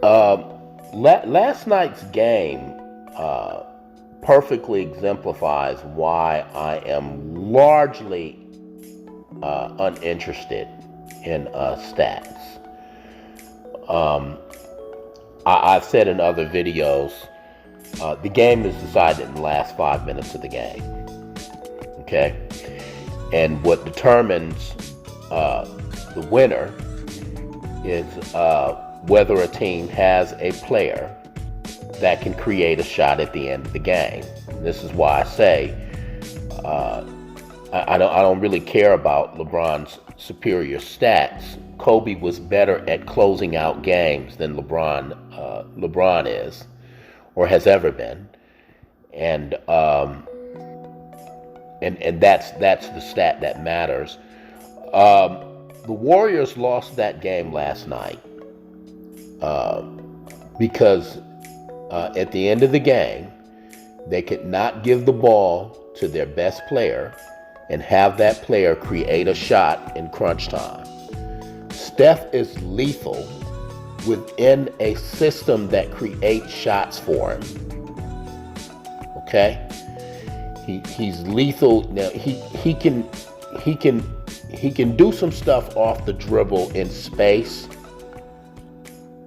Last night's game uh, perfectly exemplifies why I am largely uninterested in stats. Um, I've said in other videos, the game is decided in the last 5 minutes of the game. Okay? And what determines the winner is whether a team has a player that can create a shot at the end of the game. And this is why I say uh, I don't really care about LeBron's superior stats. Kobe was better at closing out games than LeBron is or has ever been, and that's the stat that matters. Um, the Warriors lost that game last night uh, because at the end of the game they could not give the ball to their best player and have that player create a shot in crunch time. Steph is lethal within a system that creates shots for him. Okay? He's lethal. Now he can do some stuff off the dribble in space.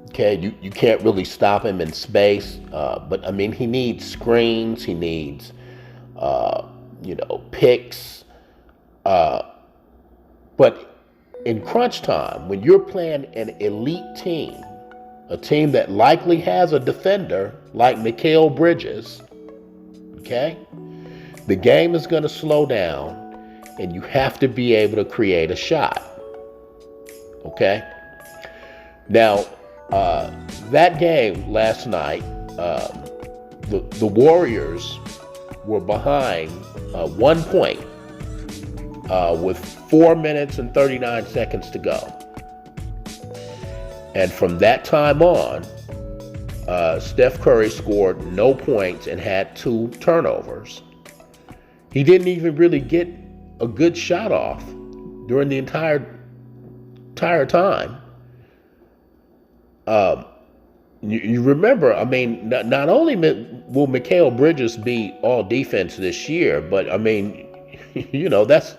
Okay, you can't really stop him in space, but I mean he needs screens, he needs picks, but in crunch time, when you're playing an elite team, a team that likely has a defender like Mikal Bridges, okay, the game is going to slow down and you have to be able to create a shot. Okay? Now, that game last night, the Warriors were behind 1 point with 4 minutes and 39 seconds to go. And from that time on, Steph Curry scored no points and had 2 turnovers. He didn't even really get a good shot off during the entire time. You remember, I mean, not only will Mikal Bridges be all defense this year, but I mean, that's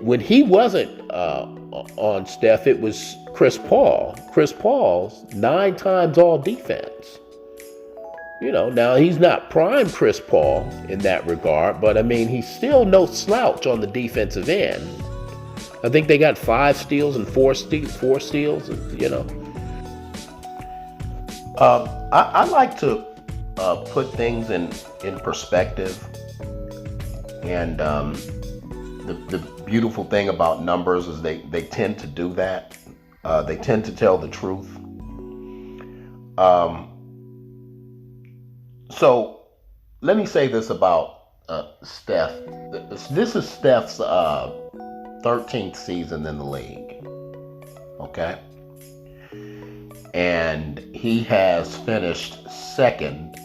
when he wasn't on Steph, it was Chris Paul. Chris Paul's 9 times all defense. Now he's not prime Chris Paul in that regard, but I mean, he's still no slouch on the defensive end. I think they got 5 steals and 4 steals, I like to put things in perspective, and the beautiful thing about numbers is they tend to do that. They tend to tell the truth. So let me say this about Steph. This is Steph's 13th season in the league. Okay? And he has finished second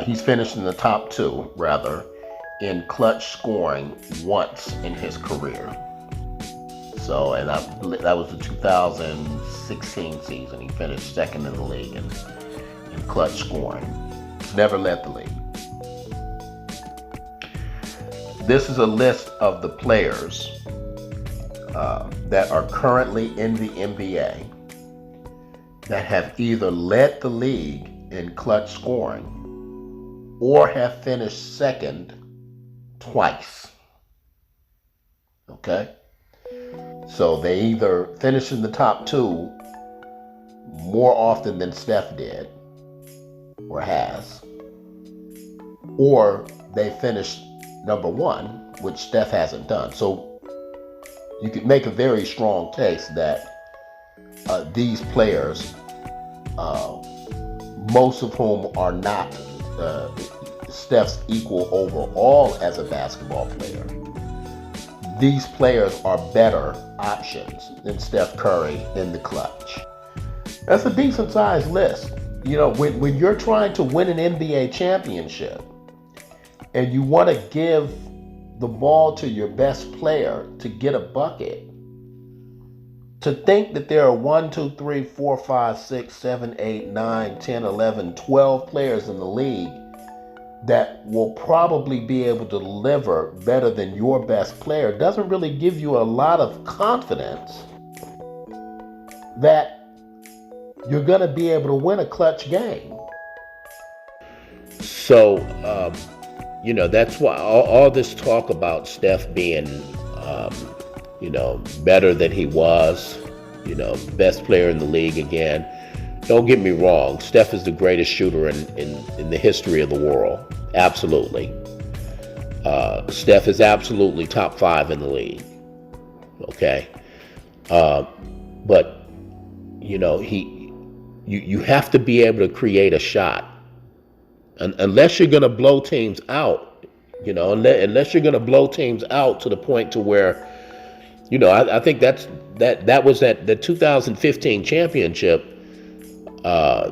he's finished in the top 2, rather, in clutch scoring once in his career. So, and that was the 2016 season. He finished second in the league in clutch scoring. He's never led the league. This is a list of the players that are currently in the NBA that have either led the league in clutch scoring or have finished second twice. Okay? So they either finish in the top 2 more often than Steph did or has, or they finished number 1, which Steph hasn't done. So you could make a very strong case that these players, most of whom are not Steph's equal overall as a basketball player, these players are better options than Steph Curry in the clutch. That's a decent sized list. When you're trying to win an NBA championship and you want to give the ball to your best player to get a bucket, To think that there are 1, 2, 3, 4, 5, 6, 7, 8, 9, 10, 11, 12 players in the league that will probably be able to deliver better than your best player doesn't really give you a lot of confidence that you're going to be able to win a clutch game. So, that's why all this talk about Steph being, better than he was, best player in the league again. Don't get me wrong, Steph is the greatest shooter in the history of the world. Absolutely. Steph is absolutely top 5 in the league. Okay. But, you have to be able to create a shot. Unless you're going to blow teams out, unless you're going to blow teams out to the point to where, I think that was at the 2015 championship. The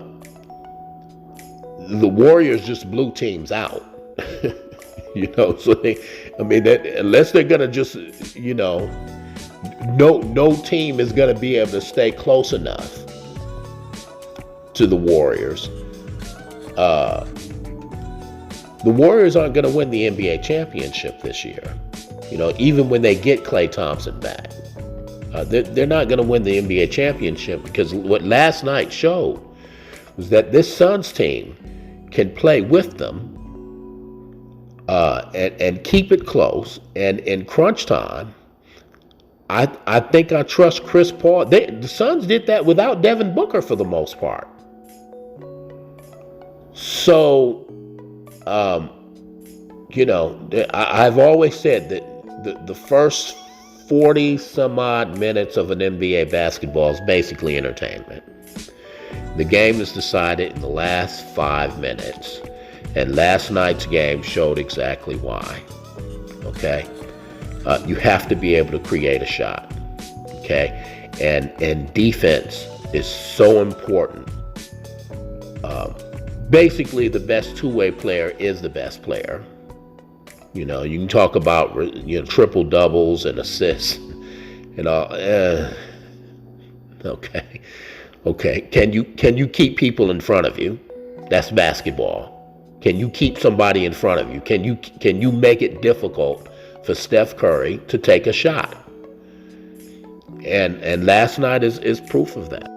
Warriors just blew teams out, so unless they're going to just, no team is going to be able to stay close enough to the Warriors. The Warriors aren't going to win the NBA championship this year. Even when they get Klay Thompson back, they're not going to win the NBA championship, because what last night showed was that this Suns team can play with them and keep it close. And in crunch time, I think I trust Chris Paul. The Suns did that without Devin Booker for the most part. So, I've always said that the first 40 some odd minutes of an NBA basketball is basically entertainment. The game is decided in the last 5 minutes, and last night's game showed exactly why. Okay, you have to be able to create a shot. Okay, and defense is so important. Basically, the best two-way player is the best player. You can talk about triple doubles and assists and all. Okay. Can you keep people in front of you? That's basketball. Can you keep somebody in front of you? Can you make it difficult for Steph Curry to take a shot? And last night is proof of that.